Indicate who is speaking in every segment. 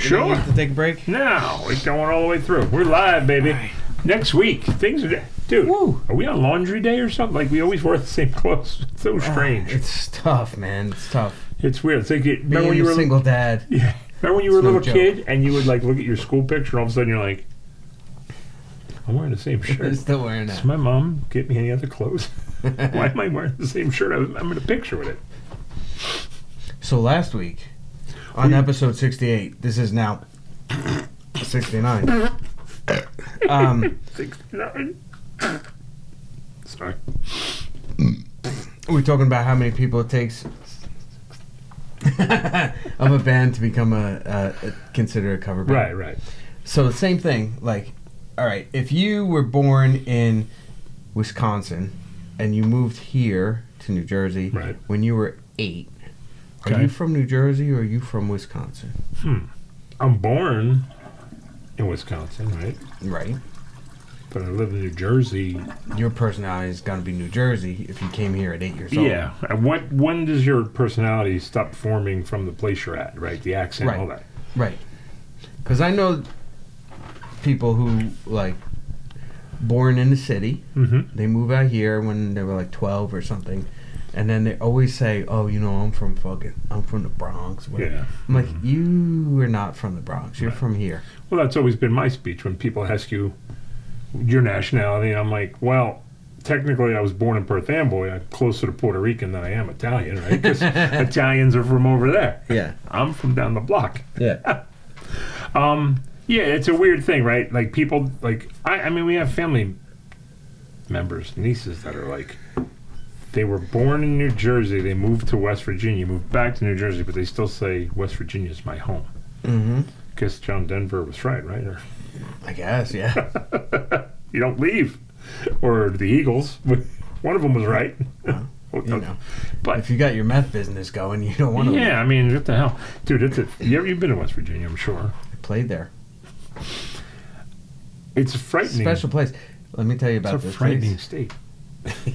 Speaker 1: Sure.
Speaker 2: You have to take a break?
Speaker 1: No, we're going all the way through. We're live, baby.
Speaker 2: Right.
Speaker 1: Next week, things are... Dude,
Speaker 2: Woo.
Speaker 1: Are we on laundry day or something? Like, we always wear the same clothes. It's so strange.
Speaker 2: It's tough, man. It's tough.
Speaker 1: It's weird. It's like... Remember
Speaker 2: Being
Speaker 1: when you were
Speaker 2: a single dad.
Speaker 1: Yeah. Remember when you were a
Speaker 2: It's no
Speaker 1: little
Speaker 2: joke.
Speaker 1: kid and you would, like, look at your school picture and all of a sudden you're like, I'm wearing the same shirt.
Speaker 2: I'm still wearing
Speaker 1: Does
Speaker 2: that.
Speaker 1: my mom get me any other clothes? Why am I wearing the same shirt? I'm in a picture with it.
Speaker 2: So last week, on episode 68, this is now 69.
Speaker 1: 69. Sorry.
Speaker 2: We're talking about how many people it takes of a band to become considered a cover band.
Speaker 1: Right.
Speaker 2: So the same thing, like, all right, if you were born in Wisconsin and you moved here to New Jersey
Speaker 1: Right.
Speaker 2: when you were 8, are
Speaker 1: Okay.
Speaker 2: you from New Jersey or are you from Wisconsin?
Speaker 1: I'm born in Wisconsin, right?
Speaker 2: Right.
Speaker 1: But I live in New Jersey.
Speaker 2: Your personality is going to be New Jersey if you came here at 8 years old.
Speaker 1: Yeah. And when does your personality stop forming from the place you're at, right? The accent,
Speaker 2: Right.
Speaker 1: all that.
Speaker 2: Right. Because I know people who, like, born in the city,
Speaker 1: Mm-hmm.
Speaker 2: they move out here when they were like 12 or something, and then they always say, oh, you know, I'm from the Bronx. Whatever.
Speaker 1: Yeah.
Speaker 2: I'm like, you are not from the Bronx. You're from here.
Speaker 1: Well, that's always been my speech when people ask you your nationality. I'm like, well, technically I was born in Perth Amboy. I'm closer to Puerto Rican than I am Italian, right? Because Italians are from over there.
Speaker 2: Yeah.
Speaker 1: I'm from down the block.
Speaker 2: Yeah.
Speaker 1: Yeah, it's a weird thing, right? Like people, like I mean, we have family members, nieces that are like, they were born in New Jersey, they moved to West Virginia, moved back to New Jersey, but they still say West Virginia is my home.
Speaker 2: Mm-hmm.
Speaker 1: Guess John Denver was right, right? Or,
Speaker 2: I guess, yeah.
Speaker 1: you don't leave, or the Eagles. One of them was right.
Speaker 2: You know.
Speaker 1: But
Speaker 2: If you got your meth business going, you don't want to
Speaker 1: yeah, I mean, what the hell, dude? You've been to West Virginia, I'm sure.
Speaker 2: I played there.
Speaker 1: It's frightening.
Speaker 2: Special place. Let me tell you about
Speaker 1: It's a
Speaker 2: this
Speaker 1: frightening
Speaker 2: place.
Speaker 1: state.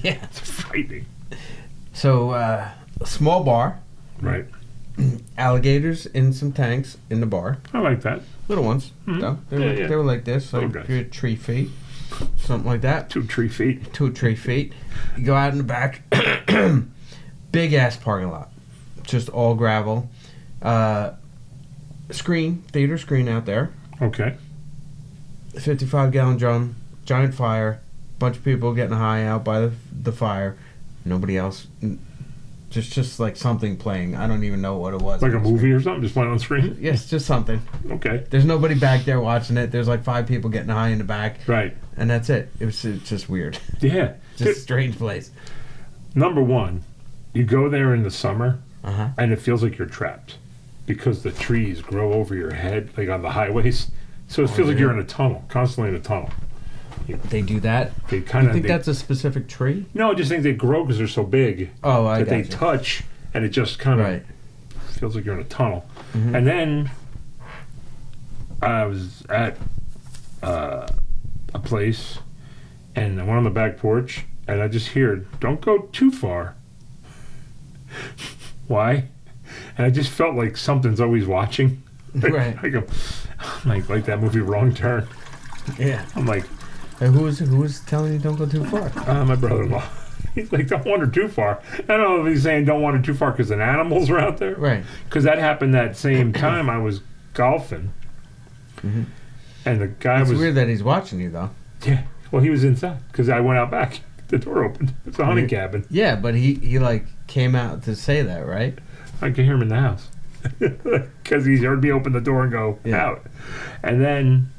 Speaker 2: Yeah.
Speaker 1: It's frightening.
Speaker 2: So, a small bar,
Speaker 1: Right.
Speaker 2: alligators in some tanks in the bar.
Speaker 1: I like that.
Speaker 2: Little ones, though. They were like this, like
Speaker 1: Little guys.
Speaker 2: 3 feet, something like that.
Speaker 1: 2 tree feet.
Speaker 2: 2 or 3 feet. You go out in the back, big ass parking lot, just all gravel. Theater screen out there.
Speaker 1: Okay.
Speaker 2: 55-gallon drum, giant fire, bunch of people getting high out by the fire. Nobody else. Just like something playing. I don't even know what it was.
Speaker 1: Like a movie or something, just playing on screen?
Speaker 2: Yes, just something.
Speaker 1: Okay.
Speaker 2: There's nobody back there watching it. There's like 5 people getting high in the back,
Speaker 1: Right.
Speaker 2: and that's it. It's just weird.
Speaker 1: Yeah.
Speaker 2: Just a strange place.
Speaker 1: Number one, you go there in the summer,
Speaker 2: Uh-huh.
Speaker 1: and it feels like you're trapped because the trees grow over your head, like on the highways. So it feels like you're in a tunnel, constantly in a tunnel.
Speaker 2: They do that?
Speaker 1: They kind
Speaker 2: You
Speaker 1: of
Speaker 2: think that's a specific tree?
Speaker 1: No, I just think they grow because they're so big
Speaker 2: Oh, I
Speaker 1: that they
Speaker 2: gotcha.
Speaker 1: touch, and it just kind of
Speaker 2: Right.
Speaker 1: feels like you're in a tunnel.
Speaker 2: Mhm.
Speaker 1: And then I was at a place, and I went on the back porch, and I just heard, "Don't go too far." Why? And I just felt like something's always watching.
Speaker 2: Right.
Speaker 1: I go, like that movie Wrong Turn.
Speaker 2: Yeah.
Speaker 1: I'm like,
Speaker 2: Hey, who was telling you don't go too far?
Speaker 1: my brother-in-law. He's like, don't wander too far. I don't know if he's saying don't wander too far because the animals are out there.
Speaker 2: Right.
Speaker 1: Because that happened that same time I was golfing.
Speaker 2: Mhm.
Speaker 1: And the guy
Speaker 2: It's
Speaker 1: was...
Speaker 2: weird that he's watching you, though.
Speaker 1: Yeah. Well, he was inside because I went out back. The door opened. It's a hunting cabin.
Speaker 2: Yeah, but he like came out to say that, right?
Speaker 1: I could hear him in the house. Because he heard me open the door and go out. And then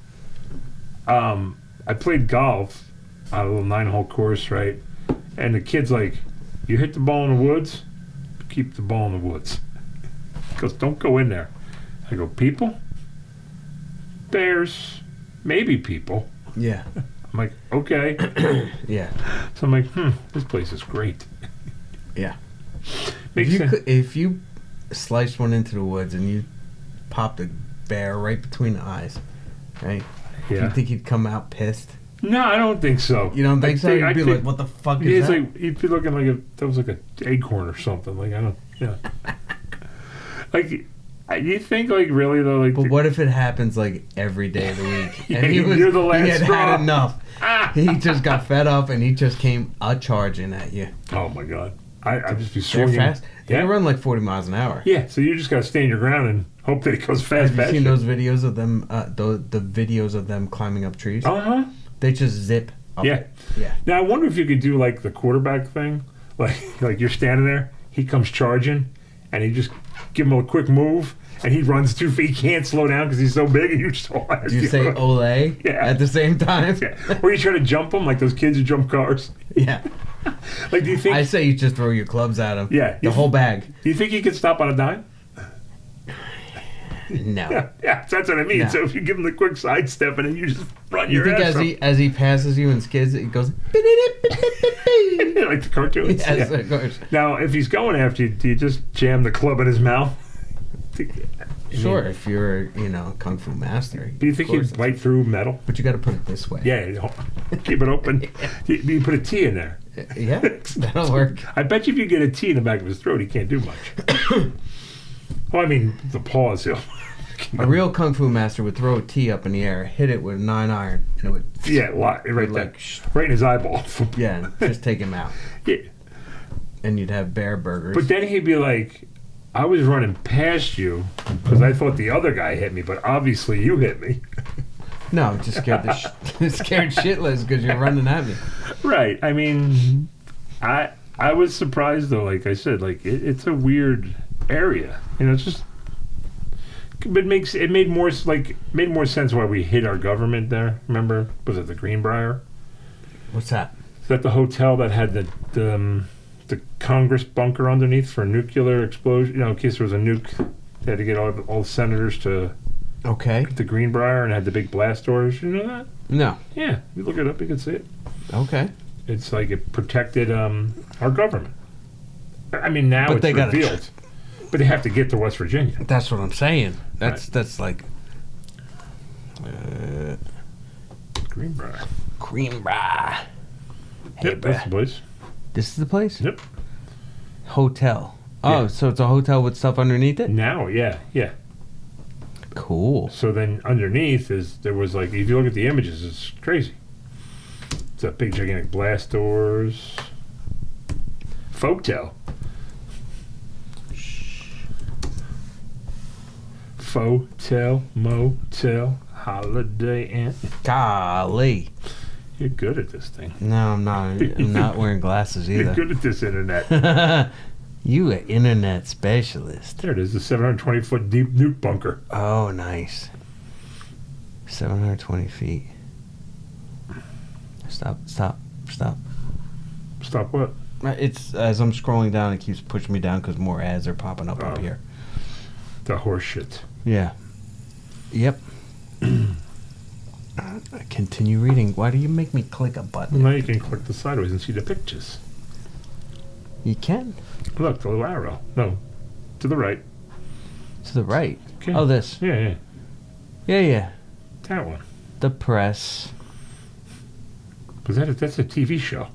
Speaker 1: I played golf on a little 9-hole course, right? And the kid's like, you hit the ball in the woods, keep the ball in the woods. He goes, don't go in there. I go, people? Bears? Maybe people.
Speaker 2: Yeah.
Speaker 1: I'm like, okay.
Speaker 2: Yeah.
Speaker 1: So I'm like, this place is great.
Speaker 2: Yeah.
Speaker 1: Makes sense.
Speaker 2: If you sliced one into the woods and you popped a bear right between the eyes, right?
Speaker 1: Yeah.
Speaker 2: You think he'd come out pissed?
Speaker 1: No, I don't think so.
Speaker 2: You don't think so? You'd be
Speaker 1: think-
Speaker 2: like, what the fuck
Speaker 1: Yeah,
Speaker 2: is
Speaker 1: it's
Speaker 2: that?
Speaker 1: like he'd be looking like that was like an acorn or something. Like I don't, like You think like really though? Like,
Speaker 2: But what if it happens like every day of the week?
Speaker 1: Yeah, you're the last
Speaker 2: he had
Speaker 1: straw.
Speaker 2: had enough. He just got fed up and he just came a charging at you.
Speaker 1: oh my god, I'd just be
Speaker 2: They're
Speaker 1: swinging.
Speaker 2: fast. They
Speaker 1: Yeah.
Speaker 2: can run like 40 miles an hour.
Speaker 1: Yeah, so you just gotta stand your ground and hope that it goes fast.
Speaker 2: Have you seen those videos of them? The videos of them climbing up trees.
Speaker 1: Uh-huh.
Speaker 2: They just zip up.
Speaker 1: Yeah.
Speaker 2: It. Yeah.
Speaker 1: Now I wonder if you could do like the quarterback thing, like you're standing there, he comes charging, and you just give him a quick move, and he runs 2 feet. He can't slow down because he's so big, and you just
Speaker 2: Do you say "Olay" at the same time?
Speaker 1: Yeah. Or you try to jump him like those kids who jump cars.
Speaker 2: Yeah.
Speaker 1: Like, do you think?
Speaker 2: I say you just throw your clubs at him.
Speaker 1: Yeah.
Speaker 2: The whole bag.
Speaker 1: Do you think he could stop on a dime?
Speaker 2: No.
Speaker 1: Yeah, that's what I mean.
Speaker 2: No.
Speaker 1: So if you give him the quick sidestep and then you just run
Speaker 2: You
Speaker 1: your
Speaker 2: think
Speaker 1: ass
Speaker 2: as he passes you and skids, it goes.
Speaker 1: like the cartoons.
Speaker 2: Yes,
Speaker 1: Yeah.
Speaker 2: of course.
Speaker 1: Now, if he's going after you, do you just jam the club in his mouth?
Speaker 2: Sure, if you're a kung fu master.
Speaker 1: Do you think
Speaker 2: of course.
Speaker 1: he'd bite through metal?
Speaker 2: But you got to put it this way.
Speaker 1: Yeah, keep it open. You put a T in there.
Speaker 2: Yeah, that'll work.
Speaker 1: I bet you if you get a T in the back of his throat, he can't do much. Well, I mean, the paws, he'll.
Speaker 2: A real kung fu master would throw a tee up in the air, hit it with a 9-iron, and it would.
Speaker 1: Yeah, right there.
Speaker 2: like,
Speaker 1: Right in his eyeball.
Speaker 2: Yeah, and just take him out.
Speaker 1: Yeah.
Speaker 2: And you'd have bear burgers.
Speaker 1: But then he'd be like, I was running past you because I thought the other guy hit me, but obviously you hit me.
Speaker 2: No, just scared scared shitless because you're running at me.
Speaker 1: Right. I mean, I was surprised though. Like I said, like it's a weird area. It's just it made more sense why we hid our government there. Remember, was it the Greebriar?
Speaker 2: What's that?
Speaker 1: Is that the hotel that had the Congress bunker underneath for nuclear explosion? In case there was a nuke, they had to get all the senators to the Greenbrier and had the big blast doors. You know that?
Speaker 2: No.
Speaker 1: Yeah, you look it up, you can see it.
Speaker 2: Okay.
Speaker 1: It's like it protected our government. I mean, now
Speaker 2: But
Speaker 1: it's revealed. But they have to get to West Virginia.
Speaker 2: That's what I'm saying. That's like
Speaker 1: Greenbrier.
Speaker 2: Greenbriar. Hey,
Speaker 1: Yep, that's the place.
Speaker 2: This is the place?
Speaker 1: Yep.
Speaker 2: Hotel. Oh,
Speaker 1: Yeah.
Speaker 2: so it's a hotel with stuff underneath it?
Speaker 1: Now, yeah.
Speaker 2: Cool.
Speaker 1: So then underneath there was like, if you look at the images, it's crazy. It's a big gigantic blast doors. Folktale. Fotel, motel, Holiday Inn.
Speaker 2: Golly.
Speaker 1: You're good at this thing.
Speaker 2: No, I'm not. I'm not wearing glasses
Speaker 1: You're
Speaker 2: either.
Speaker 1: good at this internet.
Speaker 2: You an internet specialist.
Speaker 1: There it is, the 720-foot deep nuke bunker.
Speaker 2: Oh, nice. 720 feet. Stop.
Speaker 1: Stop what?
Speaker 2: It's as I'm scrolling down, it keeps pushing me down because more ads are popping up
Speaker 1: Oh.
Speaker 2: here.
Speaker 1: The horse shit.
Speaker 2: Yeah. Yep. Continue reading. Why do you make me click a button?
Speaker 1: Well, now you can click the sideways and see the pictures.
Speaker 2: You can.
Speaker 1: Look, the little arrow. No, to the right.
Speaker 2: To the right.
Speaker 1: Okay.
Speaker 2: Oh, this.
Speaker 1: Yeah.
Speaker 2: Yeah.
Speaker 1: That one.
Speaker 2: The press.
Speaker 1: Was that's a TV show.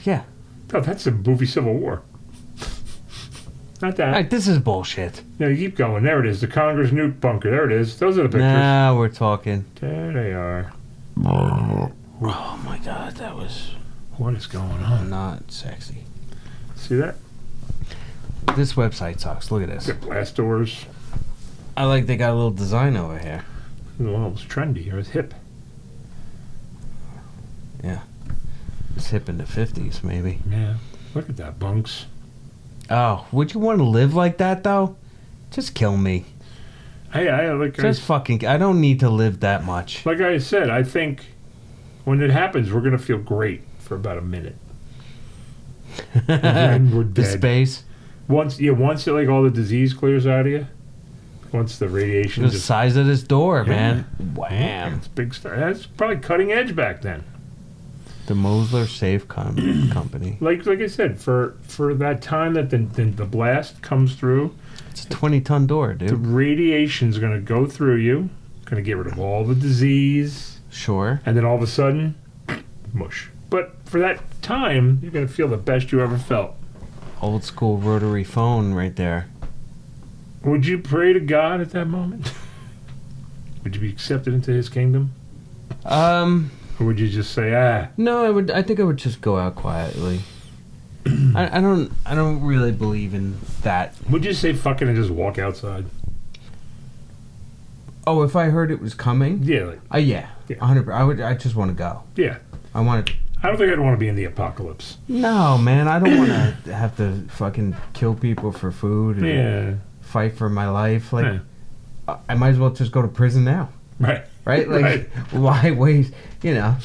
Speaker 2: Yeah.
Speaker 1: No, that's a movie Civil War. Not that.
Speaker 2: All right, this is bullshit.
Speaker 1: No, you keep going. There it is. The Congress nuke bunker. There it is. Those are the pictures.
Speaker 2: Now we're talking.
Speaker 1: There they are.
Speaker 2: Oh my god, that was
Speaker 1: What is going on?
Speaker 2: not sexy.
Speaker 1: See that?
Speaker 2: This website sucks. Look at this.
Speaker 1: Got blast doors.
Speaker 2: I like they got a little design over here.
Speaker 1: Well, it was trendy. It was hip.
Speaker 2: Yeah. It's hip in the 50s, maybe.
Speaker 1: Yeah. Look at that, bunks.
Speaker 2: Oh, would you want to live like that, though? Just kill me.
Speaker 1: Like
Speaker 2: fucking... I don't need to live that much.
Speaker 1: like I said, I think when it happens, we're going to feel great for about a minute. And then we're
Speaker 2: The
Speaker 1: dead.
Speaker 2: space.
Speaker 1: Once like all the disease clears out of you, once the radiation
Speaker 2: The
Speaker 1: just
Speaker 2: size of this door,
Speaker 1: Yeah.
Speaker 2: man.
Speaker 1: Yeah,
Speaker 2: Wham.
Speaker 1: it's big stuff. That's probably cutting edge back then.
Speaker 2: The Mosler Safe Company.
Speaker 1: Like I said, for that time that the blast comes through,
Speaker 2: It's a 20-ton door,
Speaker 1: the
Speaker 2: dude.
Speaker 1: radiation's going to go through you, going to get rid of all the disease,
Speaker 2: Sure.
Speaker 1: and then all of a sudden, mush. But for that time, you're going to feel the best you ever felt.
Speaker 2: Old school rotary phone right there.
Speaker 1: Would you pray to God at that moment? Would you be accepted into His kingdom? Or would you just say,
Speaker 2: No, I would. I think I would just go out quietly. I don't really believe in that.
Speaker 1: Would you say fuck it and just walk outside?
Speaker 2: Oh, if I heard it was coming?
Speaker 1: Yeah.
Speaker 2: Yeah. 100%. I just want to go.
Speaker 1: Yeah.
Speaker 2: I want to.
Speaker 1: I don't think I'd want to be in the apocalypse.
Speaker 2: No, man. I don't want to have to fucking kill people for food and fight for my life. Like, I might as well just go to prison now.
Speaker 1: Right.
Speaker 2: Right? Like, why waste? Let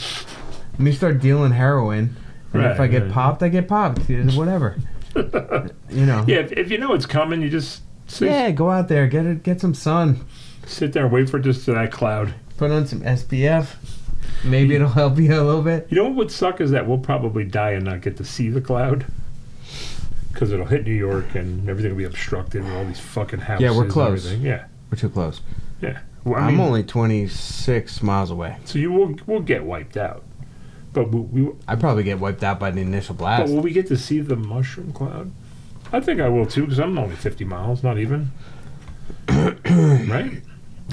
Speaker 2: me start dealing heroin. And if I get popped, I get popped. Whatever.
Speaker 1: Yeah, if you know it's coming, you just...
Speaker 2: go out there. Get some sun.
Speaker 1: Sit there and wait for just that cloud.
Speaker 2: Put on some SPF. Maybe it'll help you a little bit.
Speaker 1: You know what would suck is that we'll probably die and not get to see the cloud. Because it'll hit New York and everything will be obstructed with all these fucking houses.
Speaker 2: Yeah, we're close.
Speaker 1: Yeah.
Speaker 2: We're too close.
Speaker 1: Yeah. Well,
Speaker 2: I'm only 26 miles away.
Speaker 1: So we'll get wiped out. But
Speaker 2: I'd probably get wiped out by the initial blast.
Speaker 1: But will we get to see the mushroom cloud? I think I will too, because I'm only 50 miles, not even. Right?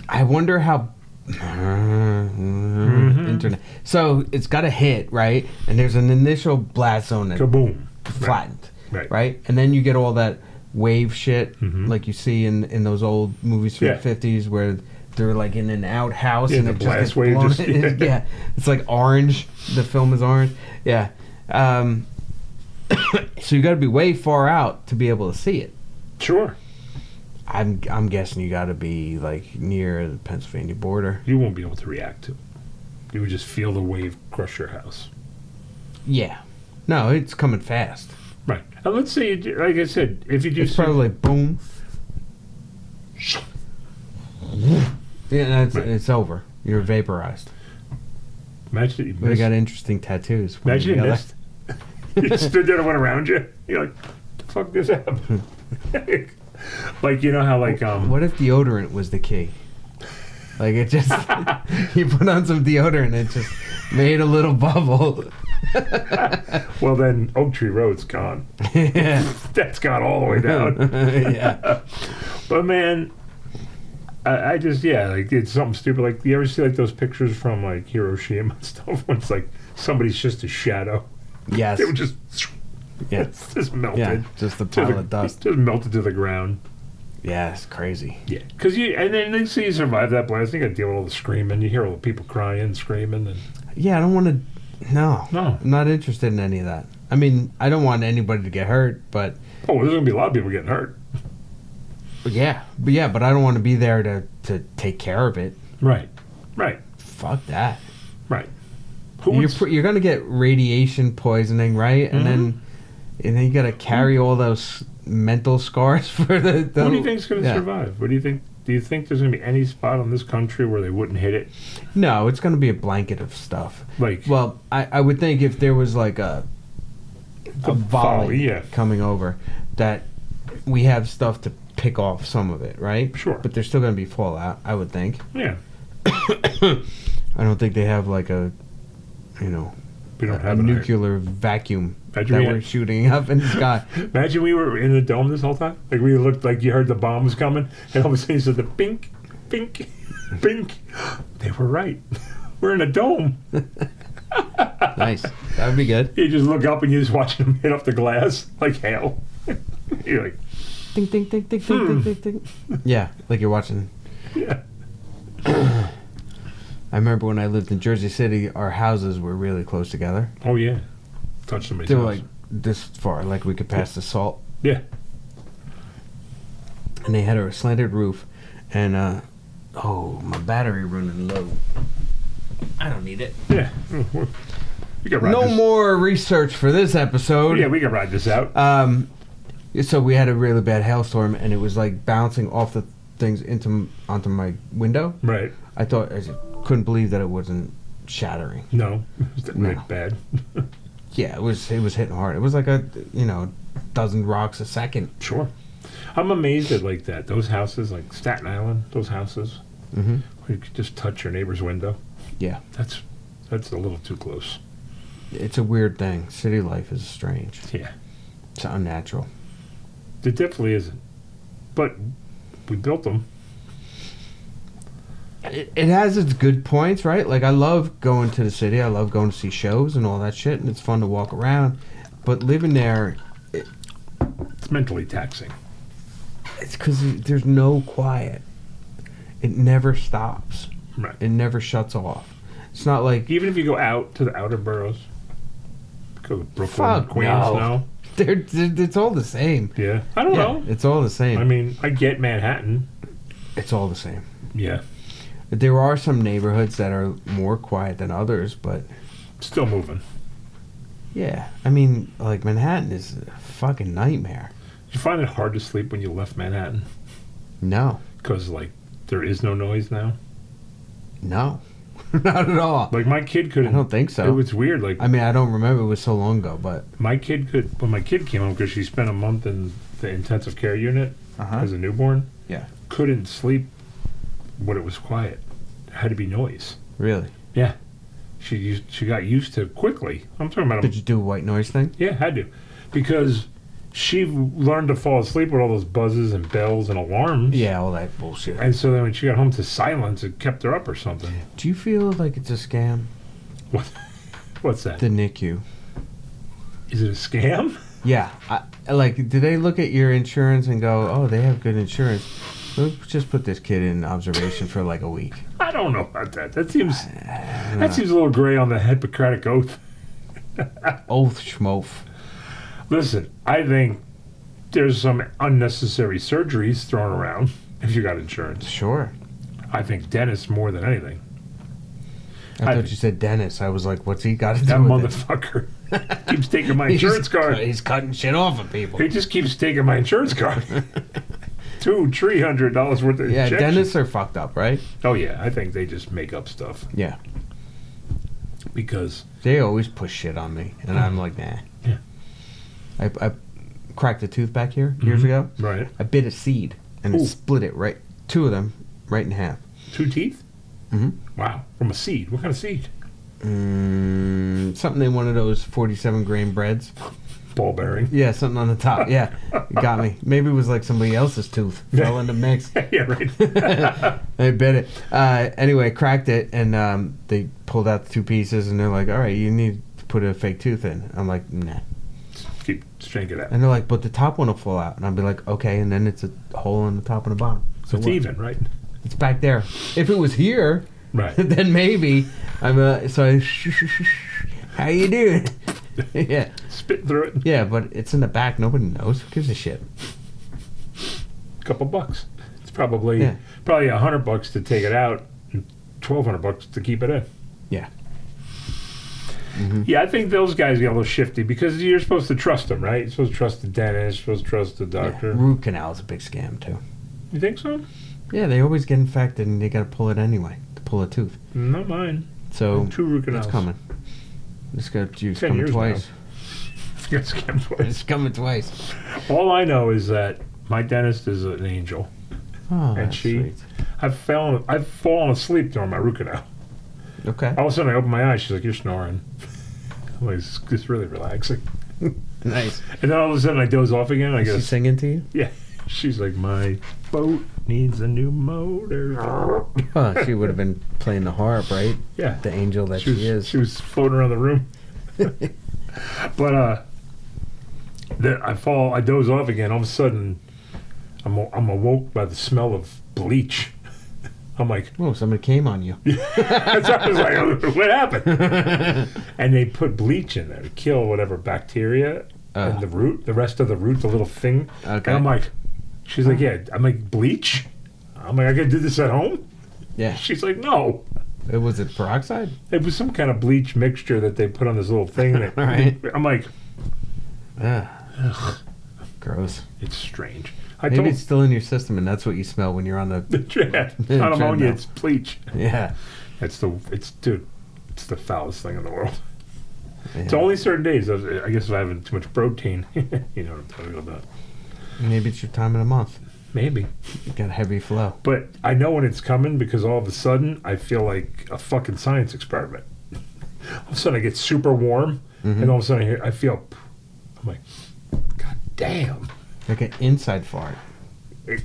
Speaker 2: I wonder how... Internet. So it's got a hit, right? And there's an initial blast zone that
Speaker 1: kaboom,
Speaker 2: flattened, right? And then you get all that wave shit, like you see in those old movies from the 50s where they're like in an outhouse and
Speaker 1: the
Speaker 2: it
Speaker 1: blast
Speaker 2: just
Speaker 1: wave
Speaker 2: gets blown. It's like orange. The film is orange. Yeah. So you got to be way far out to be able to see it.
Speaker 1: Sure.
Speaker 2: I'm guessing you got to be like near the Pennsylvania border.
Speaker 1: You won't be able to react to it. You would just feel the wave crush your house.
Speaker 2: Yeah. No, it's coming fast.
Speaker 1: Right. And let's say, like I said, if you do...
Speaker 2: It's probably like boom. Yeah, it's over. You're vaporized.
Speaker 1: Imagine that you missed.
Speaker 2: We got interesting tattoos.
Speaker 1: Imagine you missed. You stood there and went around you. You're like, the fuck this happened? Like, you know how, like...
Speaker 2: What if deodorant was the key? Like, it just... you put on some deodorant and it just made a little bubble.
Speaker 1: Well, then Oak Tree Road's gone.
Speaker 2: Yeah.
Speaker 1: That's gone all the way down.
Speaker 2: Yeah.
Speaker 1: But, man... I just, like, it's something stupid. Like, you ever see, like, those pictures from, like, Hiroshima and stuff when it's, like, somebody's just a shadow?
Speaker 2: Yes.
Speaker 1: They were just...
Speaker 2: Yeah.
Speaker 1: It's just melted.
Speaker 2: Yeah, just a pile of dust.
Speaker 1: Just melted to the ground.
Speaker 2: Yeah, it's crazy.
Speaker 1: Yeah. Because and then they say you survive that blast. You got to deal with all the screaming. You hear all the people crying, screaming. And
Speaker 2: yeah, I don't want to... No. I'm not interested in any of that. I mean, I don't want anybody to get hurt, but...
Speaker 1: Oh, there's going to be a lot of people getting hurt.
Speaker 2: Yeah, but I don't want to be there to take care of it.
Speaker 1: Right.
Speaker 2: Fuck that.
Speaker 1: Right.
Speaker 2: You're going to get radiation poisoning, right? And then you got to carry all those mental scars for the...
Speaker 1: Who do you think's going to survive? What do you think? Do you think there's going to be any spot on this country where they wouldn't hit it?
Speaker 2: No, it's going to be a blanket of stuff.
Speaker 1: Like...
Speaker 2: Well, I would think if there was like a volley coming over, that we have stuff to pick off some of it, right?
Speaker 1: Sure.
Speaker 2: But there's still going to be fallout, I would think.
Speaker 1: Yeah.
Speaker 2: I don't think they have like a nuclear vacuum that we're shooting up in the sky.
Speaker 1: Imagine we were in the dome this whole time. Like we looked like you heard the bomb was coming, and all of a sudden you said the bink, bink, bink. They were right. We're in a dome.
Speaker 2: Nice. That would be good.
Speaker 1: You just look up and you just watch them hit off the glass like hail. You're like,
Speaker 2: ding, ding, ding, ding, ding, ding, ding, ding. Yeah, like you're watching.
Speaker 1: Yeah.
Speaker 2: I remember when I lived in Jersey City, our houses were really close together.
Speaker 1: Oh, yeah. Touch somebody's
Speaker 2: They were
Speaker 1: house.
Speaker 2: like this far, like we could pass the salt.
Speaker 1: Yeah.
Speaker 2: And they had a slanted roof, and my battery running low. I don't need it.
Speaker 1: Yeah. We can ride
Speaker 2: no
Speaker 1: this.
Speaker 2: more research for this episode.
Speaker 1: Yeah, we can ride this out.
Speaker 2: So we had a really bad hailstorm, and it was like bouncing off the things onto my window.
Speaker 1: Right.
Speaker 2: I couldn't believe that it wasn't shattering.
Speaker 1: No, it was really bad.
Speaker 2: Yeah, it was hitting hard. It was like a dozen rocks a second.
Speaker 1: Sure. I'm amazed at like that. Those houses, like Staten Island, those houses, where you could just touch your neighbor's window.
Speaker 2: Yeah.
Speaker 1: That's a little too close.
Speaker 2: It's a weird thing. City life is strange.
Speaker 1: Yeah.
Speaker 2: It's unnatural.
Speaker 1: It definitely isn't. But We built them.
Speaker 2: It has its good points, right? Like, I love going to the city. I love going to see shows and all that shit, and it's fun to walk around. But living there,
Speaker 1: It's mentally taxing.
Speaker 2: it's because there's no quiet. It never stops.
Speaker 1: Right.
Speaker 2: It never shuts off. It's not like...
Speaker 1: Even if you go out to the outer boroughs, go to Brooklyn,
Speaker 2: Fuck
Speaker 1: Queens,
Speaker 2: no.
Speaker 1: no?
Speaker 2: It's all the same.
Speaker 1: Yeah. I don't know.
Speaker 2: It's all the same.
Speaker 1: I mean, I get Manhattan.
Speaker 2: It's all the same.
Speaker 1: Yeah.
Speaker 2: There are some neighborhoods that are more quiet than others, but...
Speaker 1: Still moving.
Speaker 2: Yeah. I mean, like, Manhattan is a fucking nightmare.
Speaker 1: Did you find it hard to sleep when you left Manhattan?
Speaker 2: No.
Speaker 1: Because, like, there is no noise now?
Speaker 2: No. Not at all.
Speaker 1: Like, my kid couldn't...
Speaker 2: I don't think so.
Speaker 1: It was weird. Like,
Speaker 2: I mean, I don't remember. It was so long ago, but...
Speaker 1: my kid could... When my kid came home, because she spent a month in the intensive care unit as a newborn,
Speaker 2: Yeah.
Speaker 1: couldn't sleep when it was quiet. It had to be noise.
Speaker 2: Really?
Speaker 1: Yeah. She got used to quickly. I'm talking about...
Speaker 2: Did you do a white noise thing?
Speaker 1: Yeah, had to. Because she learned to fall asleep with all those buzzes and bells and alarms.
Speaker 2: Yeah, all that bullshit.
Speaker 1: And so then when she got home to silence, it kept her up or something.
Speaker 2: Do you feel like it's a scam?
Speaker 1: What? What's that?
Speaker 2: The NICU.
Speaker 1: Is it a scam?
Speaker 2: Yeah. Like, do they look at your insurance and go, oh, they have good insurance. Let's just put this kid in observation for like a week.
Speaker 1: I don't know about that. That seems a little gray on the Hippocratic Oath.
Speaker 2: Oath schmof.
Speaker 1: Listen, I think there's some unnecessary surgeries thrown around if you got insurance.
Speaker 2: Sure.
Speaker 1: I think dentists more than anything.
Speaker 2: I thought you said Dennis. I was like, what's he got to do
Speaker 1: That
Speaker 2: with it?
Speaker 1: motherfucker keeps taking my insurance card.
Speaker 2: He's cutting shit off of people.
Speaker 1: He just keeps taking my insurance card. $200-300 worth of
Speaker 2: Yeah,
Speaker 1: injections.
Speaker 2: dentists are fucked up, right?
Speaker 1: Oh yeah, I think they just make up stuff
Speaker 2: Yeah.
Speaker 1: because
Speaker 2: They always push shit on me, and I'm like, nah.
Speaker 1: Yeah.
Speaker 2: I cracked a tooth back here years ago.
Speaker 1: right,
Speaker 2: I bit a seed, and
Speaker 1: Ooh.
Speaker 2: it split it right, two of them, right in half.
Speaker 1: 2 teeth.
Speaker 2: Mm-hmm.
Speaker 1: Wow, from a seed. What kind of seed?
Speaker 2: Something in one of those 47-grain breads.
Speaker 1: Ball bearing.
Speaker 2: Yeah, something on the top. Yeah, it got me. Maybe it was like somebody else's tooth. Fell in the mix.
Speaker 1: Yeah, right.
Speaker 2: I bit it. Anyway, cracked it, and they pulled out the two pieces, and they're like, all right, you need to put a fake tooth in. I'm like, nah.
Speaker 1: Keep straining it out.
Speaker 2: And they're like, but the top one will fall out. And I'll be like, okay, and then it's a hole in the top and the bottom.
Speaker 1: So it's
Speaker 2: what?
Speaker 1: even, right?
Speaker 2: It's back there. If it was here,
Speaker 1: Right.
Speaker 2: then maybe. So I, how you doing? Yeah.
Speaker 1: Spit through it.
Speaker 2: Yeah, but it's in the back. Nobody knows. Who gives a shit?
Speaker 1: Couple bucks. It's probably
Speaker 2: Yeah.
Speaker 1: $100 to take it out, and $1,200 to keep it in.
Speaker 2: Yeah. Mm-hmm.
Speaker 1: Yeah, I think those guys get a little shifty because you're supposed to trust them, right? You're supposed to trust the dentist. You're supposed to trust the doctor.
Speaker 2: Yeah. Root canal is a big scam, too.
Speaker 1: You think so?
Speaker 2: Yeah, they always get infected, and they got to pull it anyway to pull a tooth.
Speaker 1: Not mine.
Speaker 2: So
Speaker 1: 2 root canals.
Speaker 2: it's coming. It's
Speaker 1: Ten
Speaker 2: coming
Speaker 1: years
Speaker 2: twice.
Speaker 1: Got scammed twice.
Speaker 2: It's coming twice.
Speaker 1: All I know is that my dentist is an angel,
Speaker 2: Oh,
Speaker 1: and
Speaker 2: that's
Speaker 1: she.
Speaker 2: sweet.
Speaker 1: I've fallen asleep during my root canal.
Speaker 2: Okay.
Speaker 1: All of a sudden, I open my eyes. She's like, "You're snoring." I'm like, "It's really relaxing."
Speaker 2: Nice.
Speaker 1: And then all of a sudden, I doze off again. I
Speaker 2: Is she
Speaker 1: guess,
Speaker 2: singing to you?
Speaker 1: yeah. She's like, "My boat needs a new motor."
Speaker 2: Oh, she would have been playing the harp, right?
Speaker 1: Yeah,
Speaker 2: The angel that she is.
Speaker 1: She was floating around the room. But then I doze off again. All of a sudden, I'm awoke by the smell of bleach. I'm like,
Speaker 2: Oh, somebody came on you.
Speaker 1: so I was like, what happened? And they put bleach in there to kill whatever bacteria and the rest of the root, the little thing.
Speaker 2: Okay.
Speaker 1: And I'm like, she's like, yeah. I'm like, bleach? I'm like, I can do this at home?
Speaker 2: Yeah.
Speaker 1: She's like, no.
Speaker 2: Was it peroxide?
Speaker 1: It was some kind of bleach mixture that they put on this little thing. That,
Speaker 2: Right.
Speaker 1: I'm like,
Speaker 2: Ugh. Gross.
Speaker 1: it's strange.
Speaker 2: Maybe it's still in your system, and that's what you smell when you're on the.
Speaker 1: It's not ammonia, it's bleach.
Speaker 2: Yeah.
Speaker 1: It's the foulest thing in the world.
Speaker 2: Yeah.
Speaker 1: It's only certain days. I guess if I have too much protein, you know what I'm talking about.
Speaker 2: Maybe it's your time of the month.
Speaker 1: Maybe.
Speaker 2: You got a heavy flow.
Speaker 1: But I know when it's coming because all of a sudden I feel like a fucking science experiment. All of a sudden I get super warm, and all of a sudden I feel, I'm like, God damn.
Speaker 2: Like an inside fart.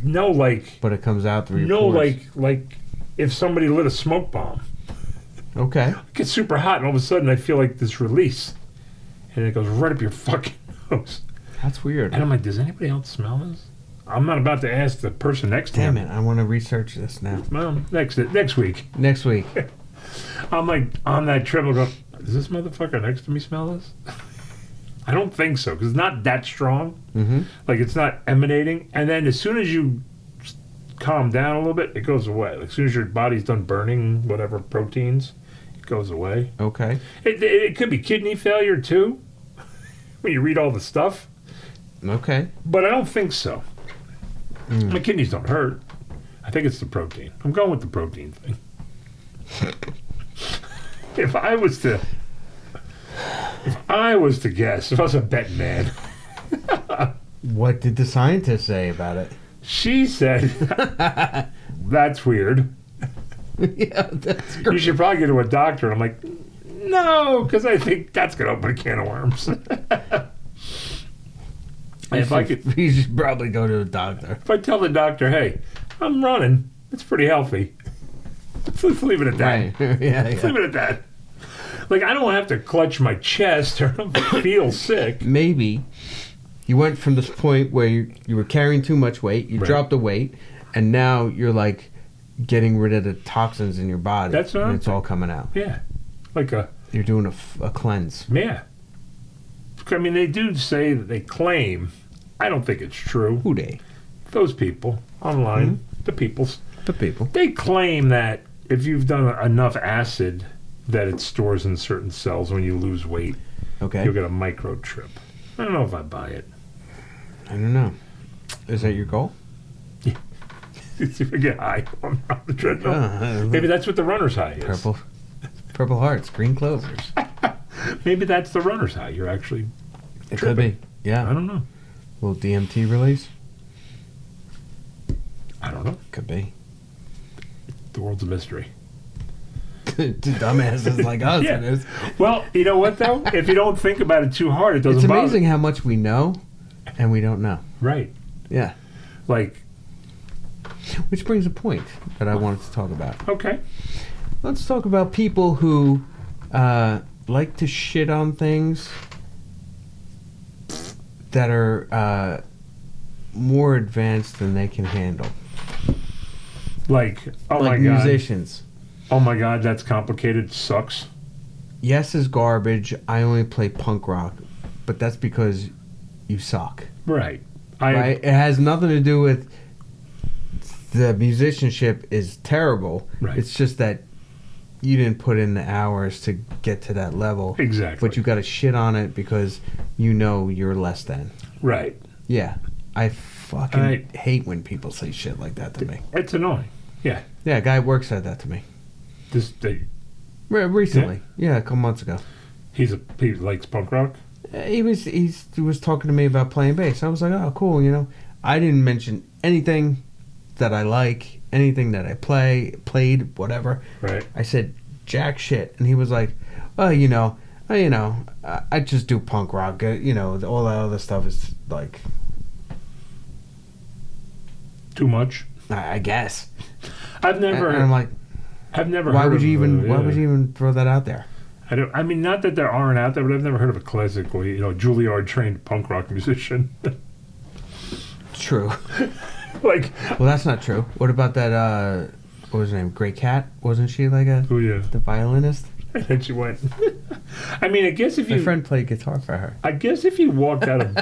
Speaker 1: No, like
Speaker 2: But it comes out through your
Speaker 1: no,
Speaker 2: pores.
Speaker 1: like if somebody lit a smoke bomb.
Speaker 2: Okay.
Speaker 1: It gets super hot, and all of a sudden I feel like this release, and it goes right up your fucking nose.
Speaker 2: That's weird.
Speaker 1: And I'm like, does anybody else smell this? I'm not about to ask the person next to me.
Speaker 2: Damn it! I want to research this now.
Speaker 1: Well, next week.
Speaker 2: Next week.
Speaker 1: I'm like on that trip. I go, does this motherfucker next to me smell this? I don't think so, because it's not that strong.
Speaker 2: Mm-hmm.
Speaker 1: Like, it's not emanating. And then as soon as you calm down a little bit, it goes away. Like, as soon as your body's done burning whatever proteins, it goes away.
Speaker 2: Okay.
Speaker 1: It could be kidney failure, too, when you read all the stuff.
Speaker 2: Okay.
Speaker 1: But I don't think so. My kidneys don't hurt. I think it's the protein. I'm going with the protein thing. If I was to guess, if I was a betting man,
Speaker 2: What did the scientists say about it?
Speaker 1: she said, that's weird.
Speaker 2: Yeah, that's
Speaker 1: You
Speaker 2: great.
Speaker 1: should probably go to a doctor. I'm like, no, because I think that's going to open a can of worms. If
Speaker 2: You should probably go to a doctor.
Speaker 1: if I tell the doctor, hey, I'm running, it's pretty healthy. Let's leave it at that.
Speaker 2: Right. Yeah.
Speaker 1: Let's leave it at that. Like, I don't have to clutch my chest or feel sick.
Speaker 2: Maybe you went from this point where you were carrying too much weight, you
Speaker 1: Right.
Speaker 2: dropped the weight, and now you're like getting rid of the toxins in your body.
Speaker 1: That's what
Speaker 2: and
Speaker 1: I'm
Speaker 2: it's all coming out.
Speaker 1: Yeah. Like
Speaker 2: You're doing a cleanse.
Speaker 1: yeah. I mean, they do say that they claim. I don't think it's true.
Speaker 2: Who they?
Speaker 1: Those people online, the peoples,
Speaker 2: The people.
Speaker 1: they claim that if you've done enough acid that it stores in certain cells when you lose weight,
Speaker 2: Okay.
Speaker 1: you'll get a microtrip. I don't know if I buy it.
Speaker 2: I don't know. Is that your goal?
Speaker 1: See if I get high on the treadmill. Maybe that's what the runner's high is.
Speaker 2: Purple hearts, green clovers.
Speaker 1: Maybe that's the runner's high. You're actually
Speaker 2: It could be. Yeah.
Speaker 1: I don't know.
Speaker 2: Will DMT release?
Speaker 1: I don't know.
Speaker 2: Could be.
Speaker 1: The world's a mystery.
Speaker 2: To dumbasses like us,
Speaker 1: Yeah.
Speaker 2: it is.
Speaker 1: Well, you know what though? If you don't think about it too hard, it doesn't
Speaker 2: It's
Speaker 1: bother.
Speaker 2: amazing how much we know and we don't know.
Speaker 1: Right.
Speaker 2: Yeah.
Speaker 1: Like,
Speaker 2: Which brings a point that I wanted to talk about.
Speaker 1: okay.
Speaker 2: Let's talk about people who like to shit on things that are more advanced than they can handle.
Speaker 1: Like, oh
Speaker 2: Like
Speaker 1: my god.
Speaker 2: musicians.
Speaker 1: Oh my god, that's complicated. Sucks.
Speaker 2: Yes is garbage. I only play punk rock, but that's because you suck.
Speaker 1: Right.
Speaker 2: Right? It has nothing to do with the musicianship is terrible.
Speaker 1: Right.
Speaker 2: It's just that you didn't put in the hours to get to that level.
Speaker 1: Exactly.
Speaker 2: But you got to shit on it because you know you're less than.
Speaker 1: Right.
Speaker 2: Yeah. I fucking hate when people say shit like that to me.
Speaker 1: It's annoying. Yeah.
Speaker 2: Yeah, a guy at work said that to me. Recently. Yeah, a couple months ago.
Speaker 1: He likes punk rock.
Speaker 2: He was talking to me about playing bass. I was like, oh, cool, you know. I didn't mention anything that I like, anything that I played, whatever.
Speaker 1: Right.
Speaker 2: I said jack shit, and he was like, "Oh, I just do punk rock. All that other stuff is like
Speaker 1: Too much.
Speaker 2: I guess."
Speaker 1: I've never.
Speaker 2: And I'm like,
Speaker 1: I've never.
Speaker 2: why
Speaker 1: heard
Speaker 2: would you
Speaker 1: of
Speaker 2: even? Why would you even throw that out there?
Speaker 1: I don't. I mean, not that there aren't out there, but I've never heard of a classical, Juilliard trained punk rock musician.
Speaker 2: True.
Speaker 1: Like.
Speaker 2: Well, that's not true. What about that? What was her name? Grey Cat? Wasn't she like
Speaker 1: Oh yeah.
Speaker 2: the violinist?
Speaker 1: And then she went. I mean, I guess if
Speaker 2: My
Speaker 1: you.
Speaker 2: friend played guitar for her.
Speaker 1: I guess if you walked out of.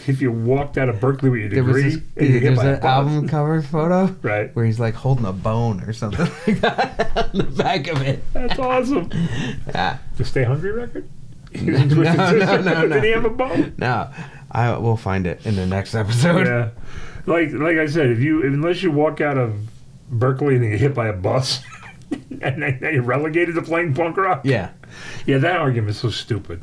Speaker 1: if you walked out of Berkeley with your degree. and you get
Speaker 2: There's
Speaker 1: by a
Speaker 2: an
Speaker 1: bus-
Speaker 2: album cover photo
Speaker 1: Right.
Speaker 2: where he's like holding a bone or something like that on the back of it.
Speaker 1: That's awesome.
Speaker 2: Yeah.
Speaker 1: The Stay Hungry record.
Speaker 2: No.
Speaker 1: Did he have a bone?
Speaker 2: No, I will find it in the next episode.
Speaker 1: Yeah. Like I said, unless you walk out of Berkeley and you get hit by a bus, and then you're relegated to playing punk rock.
Speaker 2: Yeah.
Speaker 1: Yeah, that argument is so stupid.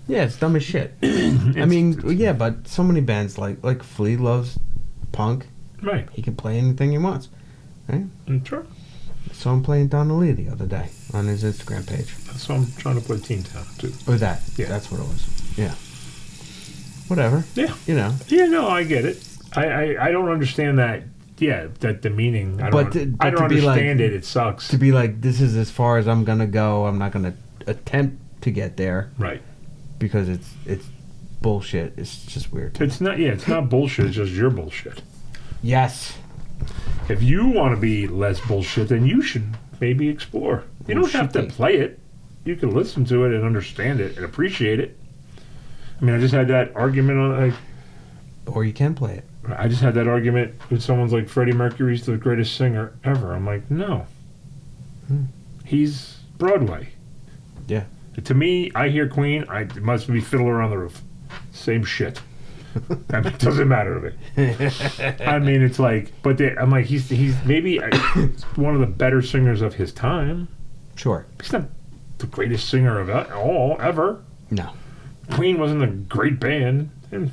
Speaker 2: Yeah, it's dumb as shit. I mean, yeah, but so many bands like Flea loves punk.
Speaker 1: Right.
Speaker 2: He can play anything he wants. Right?
Speaker 1: Sure.
Speaker 2: So I'm playing Donna Lee the other day on his Instagram page.
Speaker 1: So I'm trying to play Teen Town too.
Speaker 2: Oh, that?
Speaker 1: Yeah.
Speaker 2: That's what it was. Yeah. Whatever.
Speaker 1: Yeah.
Speaker 2: You know.
Speaker 1: Yeah, no, I get it. I don't understand that. Yeah, that the meaning. I
Speaker 2: But
Speaker 1: don't
Speaker 2: to be
Speaker 1: understand
Speaker 2: like-
Speaker 1: it. It sucks.
Speaker 2: To be like, this is as far as I'm gonna go. I'm not gonna attempt to get there
Speaker 1: Right.
Speaker 2: because it's bullshit. It's just weird.
Speaker 1: It's not. Yeah, it's not bullshit. It's just your bullshit.
Speaker 2: Yes.
Speaker 1: If you want to be less bullshit, then you should maybe explore. You don't have to play it. You can listen to it and understand it and appreciate it. I mean, I just had that argument on.
Speaker 2: Or you can play it.
Speaker 1: I just had that argument with someone's like Freddie Mercury's the greatest singer ever. I'm like, no. He's Broadway.
Speaker 2: Yeah.
Speaker 1: To me, I hear Queen, it must be Fiddler on the Roof. Same shit. I mean, it doesn't matter to me. I mean, it's like, I'm like, he's maybe one of the better singers of his time.
Speaker 2: Sure.
Speaker 1: He's not the greatest singer of all ever.
Speaker 2: No.
Speaker 1: Queen wasn't a great band. And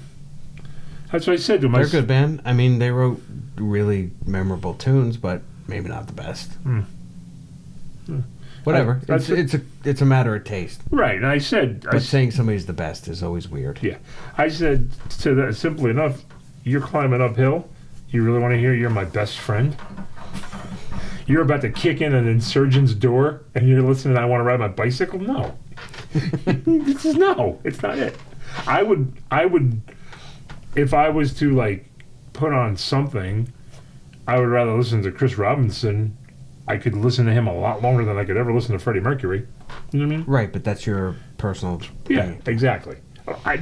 Speaker 1: that's what I said to
Speaker 2: They're a
Speaker 1: myself.
Speaker 2: good band. I mean, they wrote really memorable tunes, but maybe not the best. Whatever. It's a matter of taste.
Speaker 1: Right, and I said...
Speaker 2: But saying somebody's the best is always weird.
Speaker 1: Yeah. I said to that, simply enough, you're climbing uphill. You really want to hear You're My Best Friend? You're about to kick in an insurgent's door, and you're listening to I Want to Ride My Bicycle? No. No, it's not it. I would, if I was to, like, put on something, I would rather listen to Chris Robinson. I could listen to him a lot longer than I could ever listen to Freddie Mercury. You know what I mean?
Speaker 2: Right, but that's your personal
Speaker 1: Yeah,
Speaker 2: thing.
Speaker 1: exactly.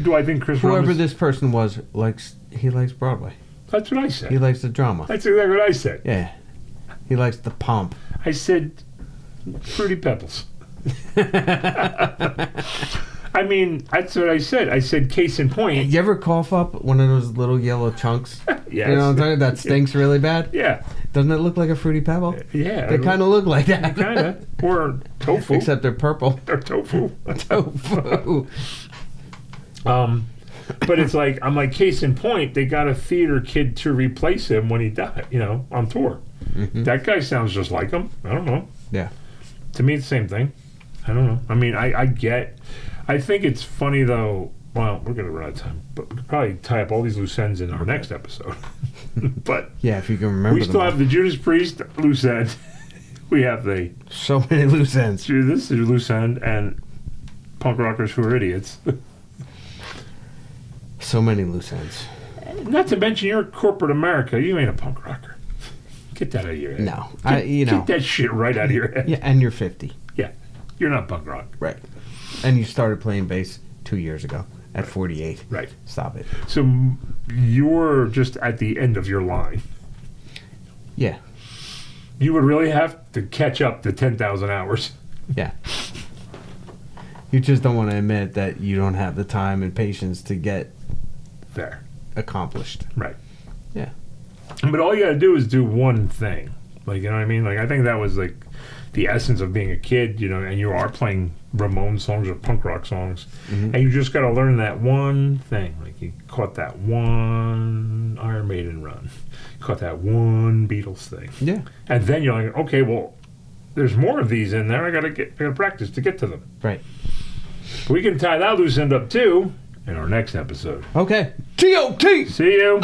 Speaker 1: Do I think Chris
Speaker 2: Whoever
Speaker 1: Robinson...
Speaker 2: this person was, he likes Broadway.
Speaker 1: That's what I said.
Speaker 2: He likes the drama.
Speaker 1: That's exactly what I said.
Speaker 2: Yeah. He likes the pomp.
Speaker 1: I said Fruity Pebbles. I mean, that's what I said. I said case in point.
Speaker 2: You ever cough up one of those little yellow chunks?
Speaker 1: Yes.
Speaker 2: You know what I'm talking about? That stinks really bad?
Speaker 1: Yeah.
Speaker 2: Doesn't it look like a Fruity Pebble?
Speaker 1: Yeah.
Speaker 2: They kind of look like that.
Speaker 1: Kind of. Or tofu.
Speaker 2: Except they're purple.
Speaker 1: Or tofu.
Speaker 2: Tofu.
Speaker 1: But it's like, I'm like, case in point, they got a theater kid to replace him when he died, on tour.
Speaker 2: Mm-hmm.
Speaker 1: That guy sounds just like him. I don't know.
Speaker 2: Yeah.
Speaker 1: To me, it's the same thing. I don't know. I mean, I think it's funny, though. Well, we're going to run out of time, but we could probably tie up all these loose ends in our next episode. But
Speaker 2: yeah, if you can remember
Speaker 1: we still have the Judas Priest loose end. We have
Speaker 2: so many loose ends.
Speaker 1: This is loose end, and punk rockers who are idiots.
Speaker 2: So many loose ends.
Speaker 1: Not to mention, you're corporate America. You ain't a punk rocker. Get that out of your head.
Speaker 2: No.
Speaker 1: Get that shit right out of your head.
Speaker 2: Yeah, and you're 50.
Speaker 1: Yeah. You're not punk rock.
Speaker 2: Right. And you started playing bass 2 years ago at 48.
Speaker 1: Right.
Speaker 2: Stop it.
Speaker 1: So you're just at the end of your line.
Speaker 2: Yeah.
Speaker 1: You would really have to catch up to 10,000 hours.
Speaker 2: Yeah. You just don't want to admit that you don't have the time and patience to get
Speaker 1: there
Speaker 2: accomplished.
Speaker 1: Right.
Speaker 2: Yeah.
Speaker 1: But all you got to do is do one thing. Like, you know what I mean? Like, I think that was like the essence of being a kid, and you are playing Ramones songs or punk rock songs. Mm-hmm. And you just got to learn that one thing. Like, you caught that one Iron Maiden run. You caught that one Beatles thing.
Speaker 2: Yeah.
Speaker 1: And then you're like, okay, well, there's more of these in there. I gotta practice to get to them.
Speaker 2: Right.
Speaker 1: We can tie that loose end up too in our next episode.
Speaker 2: Okay. T.O.T.
Speaker 1: See you.